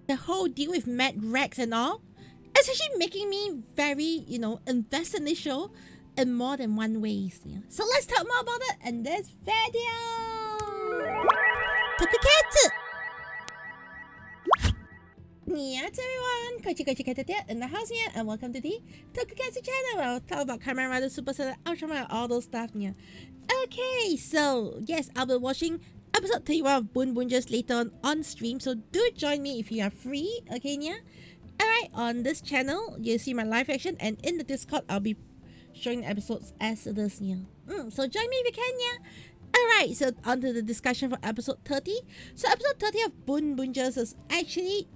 the whole deal with Mad Rex and all, it's actually making me very, invest in this show in more than one ways. Yeah. So let's talk more about it in this video. Tokusatsu. Yes, everyone, Kochi Caturteer in the house here, and welcome to the Tokusatsu channel. Where I'll talk about Kamen Rider, Super Sentai, Ultraman, all those stuff here. Okay, so yes, I'll be watching episode 31 of Boonboomgers later on stream, so do join me if you are free, okay, yeah? Alright, on this channel, you'll see my live action, and in the Discord, I'll be showing the episodes as it is, yeah. So join me if you can, yeah? Alright, so on to the discussion for episode 30. So episode 30 of Boonboomgers is actually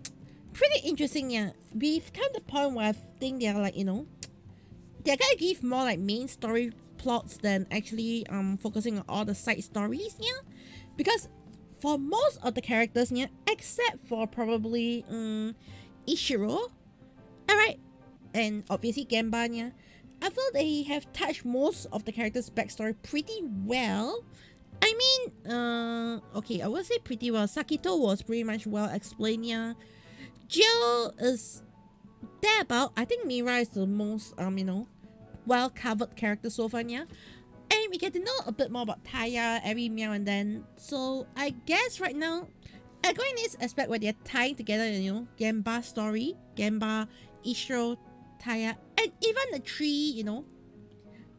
pretty interesting, yeah. We've come to the point where I think they're like, they're gonna give more like main story plots than actually focusing on all the side stories, yeah. Because for most of the characters, yeah, except for probably Ishiro, alright, and obviously Genba, yeah, I feel they have touched most of the characters' backstory pretty well. I mean, okay, I would say pretty well. Sakito was pretty much well explained, yeah. Jill is there about. I think Mira is the most, well covered character so far, yeah. And we get to know a bit more about Taya every meow and then. So I guess right now, I'm going in this aspect where they're tying together, Genba story, Genba, Ishiro, Taya, and even the three,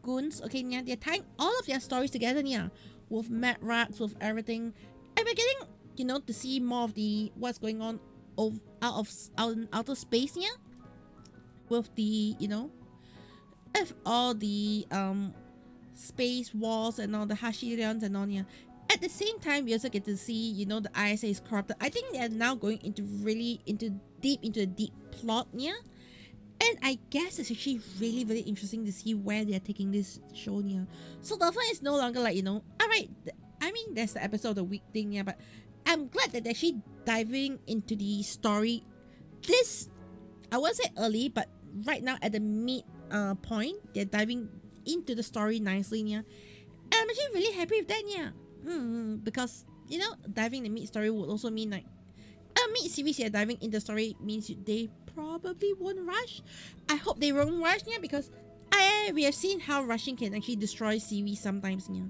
goons, okay, yeah, they're tying all of their stories together, yeah, with Mad Rex, with everything. And we're getting, to see more of the what's going on out in outer space, yeah, with the, with all the space wars and all the Hashirians and all, yeah. At the same time, we also get to see, the ISA is corrupted. I think they're now going into deep into a deep plot, yeah. And I guess it's actually really, really interesting to see where they're taking this show, yeah. So the fun is no longer like, alright, I mean, there's the episode of the week thing, yeah, but I'm glad that they're actually diving into the story. This, I won't say early, but right now at the mid point, they're diving into the story nicely, yeah. And I'm actually really happy with that, yeah. Because, diving the mid story would also mean like a mid series here diving into the story means they probably won't rush. I hope they won't rush, yeah, because we have seen how rushing can actually destroy series sometimes, yeah.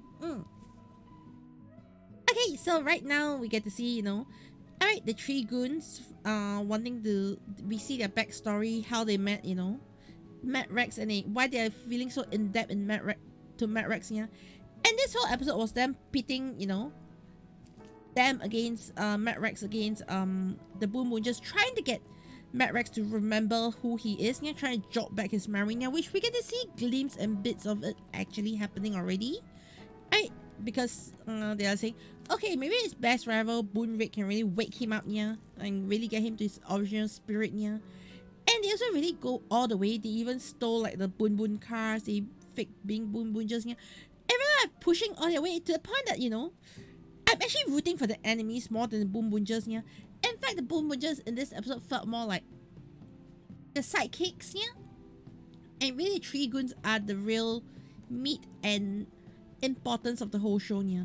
Okay, so right now we get to see, alright, the three goons wanting to, we see their backstory, how they met, Mad Rex, and why they're feeling so in depth in Mad Rex, yeah. And this whole episode was them pitting, them against Mad Rex against the Boonboomgers, trying to get Mad Rex to remember who he is, yeah, trying to jog back his memory, yeah, which we get to see glimpses and bits of it actually happening already, right? Because they are saying, okay, maybe his best rival Boonrick can really wake him up, yeah, and really get him to his original spirit, yeah. And they also really go all the way. They even stole like the Boon cars, they fake being Boonboomgers, yeah. Everyone are pushing all their way to the point that, I'm actually rooting for the enemies more than the Boonboomgers, yeah. In fact, the Boonboomgers in this episode felt more like the sidekicks, yeah. And really, three goons are the real meat and importance of the whole show, yeah.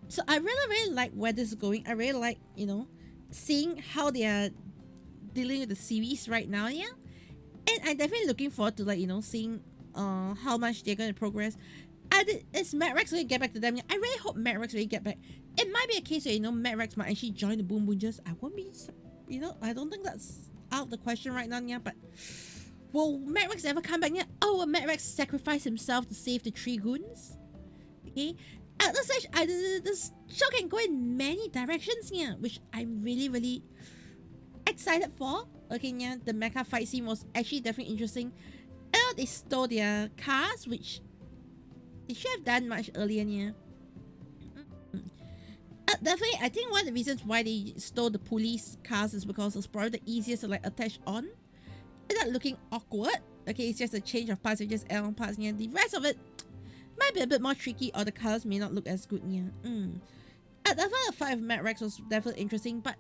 So I really, really like where this is going. I really like, seeing how they are dealing with the series right now, yeah. And I'm definitely looking forward to, like, seeing how much they're going to progress. Is Mad Rex going to get back to them? Yeah, I really hope Mad Rex will get back. It might be a case where, Mad Rex might actually join the Boonboomgers. I won't be, I don't think that's out of the question right now, yeah, but will Mad Rex ever come back? Yeah. Oh, will Mad Rex sacrifice himself to save the three goons? Okay. At this stage, this show can go in many directions, yeah, which I'm really, really excited for. Okay, yeah, the mecha fight scene was actually definitely interesting. They stole their cars, which they should have done much earlier, yeah. Definitely, I think one of the reasons why they stole the police cars is because it's probably the easiest to like attach on. It's not looking awkward. Okay, it's just a change of parts, it's just add-on parts, yeah. The rest of it might be a bit more tricky, or the colors may not look as good, yeah. Definitely the fight with Mad Rex was definitely interesting, but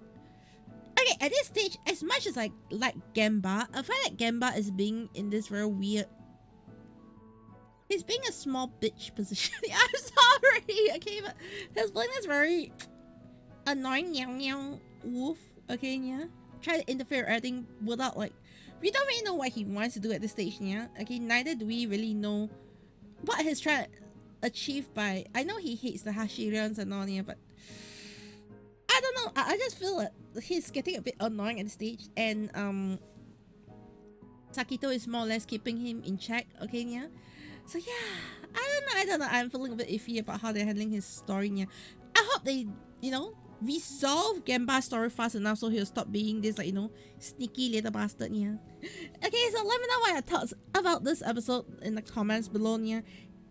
okay, at this stage, as much as I like Genba, I find that Genba is being in this very weird, he's being a small bitch position. I'm sorry, okay, but he's playing this very annoying meow meow wolf, okay, yeah. try to interfere everything without like, we don't really know what he wants to do at this stage, yeah. Okay, neither do we really know what he's trying to achieve by. I know he hates the Hashirians and all, yeah, but I don't know. I just feel like he's getting a bit annoying at the stage, and Sakito is more or less keeping him in check. Okay, yeah. So yeah, I don't know. I'm feeling a bit iffy about how they're handling his story. Yeah, I hope they, resolve Genba's story fast enough so he'll stop being this, like, sneaky little bastard. Yeah. Okay, so let me know what your thoughts about this episode in the comments below. Yeah.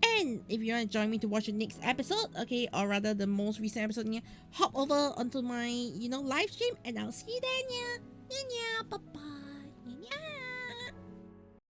And if you want to join me to watch the next episode, okay, or rather the most recent episode, yeah, hop over onto my, live stream, and I'll see you then, yeah. Yeah, bye bye.